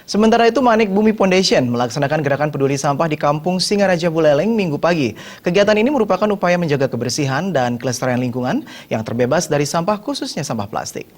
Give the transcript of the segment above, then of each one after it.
Sementara itu, Manik Bumi Foundation melaksanakan gerakan peduli sampah di Kampung Singaraja Buleleng Minggu pagi. Kegiatan ini merupakan upaya menjaga kebersihan dan kelestarian lingkungan yang terbebas dari sampah, khususnya sampah plastik.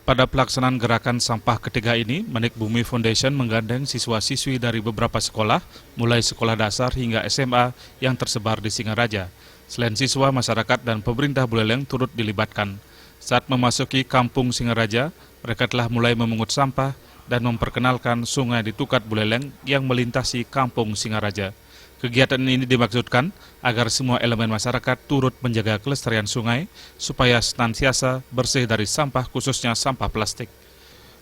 Pada pelaksanaan gerakan sampah ketiga ini, Manik Bumi Foundation menggandeng siswa-siswi dari beberapa sekolah, mulai sekolah dasar hingga SMA yang tersebar di Singaraja. Selain siswa, masyarakat dan pemerintah Buleleng turut dilibatkan. Saat memasuki Kampung Singaraja, mereka telah mulai memungut sampah dan memperkenalkan sungai di Tukat Buleleng yang melintasi Kampung Singaraja. Kegiatan ini dimaksudkan agar semua elemen masyarakat turut menjaga kelestarian sungai supaya senantiasa bersih dari sampah, khususnya sampah plastik.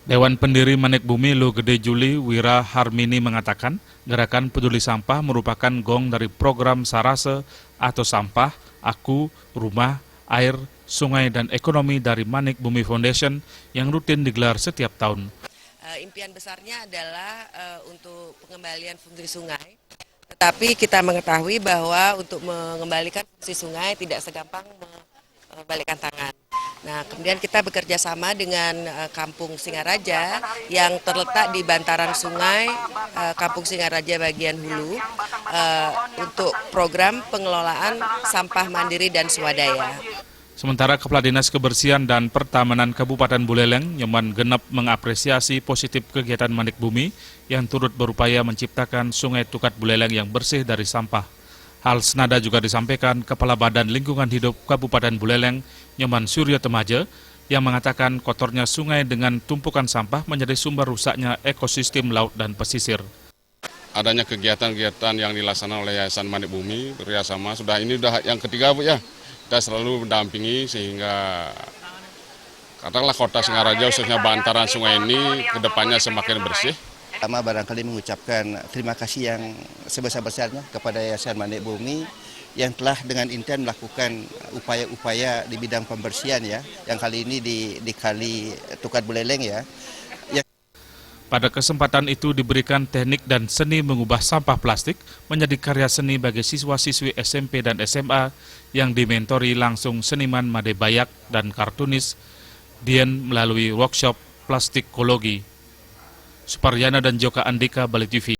Dewan Pendiri Manik Bumi Lu Gede Juli Wira Harmini mengatakan gerakan peduli sampah merupakan gong dari program Sarase atau sampah, aku, rumah, air, sungai dan ekonomi dari Manik Bumi Foundation yang rutin digelar setiap tahun. Impian besarnya adalah untuk pengembalian fungsi sungai. Tetapi kita mengetahui bahwa untuk mengembalikan fungsi sungai tidak segampang membalikkan tangan. Nah, kemudian kita bekerja sama dengan Kampung Singaraja yang terletak di bantaran sungai Kampung Singaraja bagian hulu untuk program pengelolaan sampah mandiri dan swadaya. Sementara Kepala Dinas Kebersihan dan Pertamanan Kabupaten Buleleng, Nyoman Genep mengapresiasi positif kegiatan Manik Bumi yang turut berupaya menciptakan sungai Tukat Buleleng yang bersih dari sampah. Hal senada juga disampaikan Kepala Badan Lingkungan Hidup Kabupaten Buleleng, Nyoman Suryo Temaje, yang mengatakan kotornya sungai dengan tumpukan sampah menjadi sumber rusaknya ekosistem laut dan pesisir. Adanya kegiatan-kegiatan yang dilaksanakan oleh Yayasan Manik Bumi bekerjasama, ini sudah yang ketiga Bu ya. Kita selalu mendampingi sehingga katakanlah kota Singaraja khususnya bantaran sungai ini kedepannya semakin bersih. Pertama barangkali mengucapkan terima kasih yang sebesar-besarnya kepada Yayasan Manik Bumi yang telah dengan intent melakukan upaya-upaya di bidang pembersihan ya, yang kali ini di Kali Tukat Buleleng ya. Pada kesempatan itu diberikan teknik dan seni mengubah sampah plastik menjadi karya seni bagi siswa-siswi SMP dan SMA yang dimentori langsung seniman Made Bayak dan kartunis Dian melalui workshop plastikologi. Suparyana dan Joka Andika, Bali TV.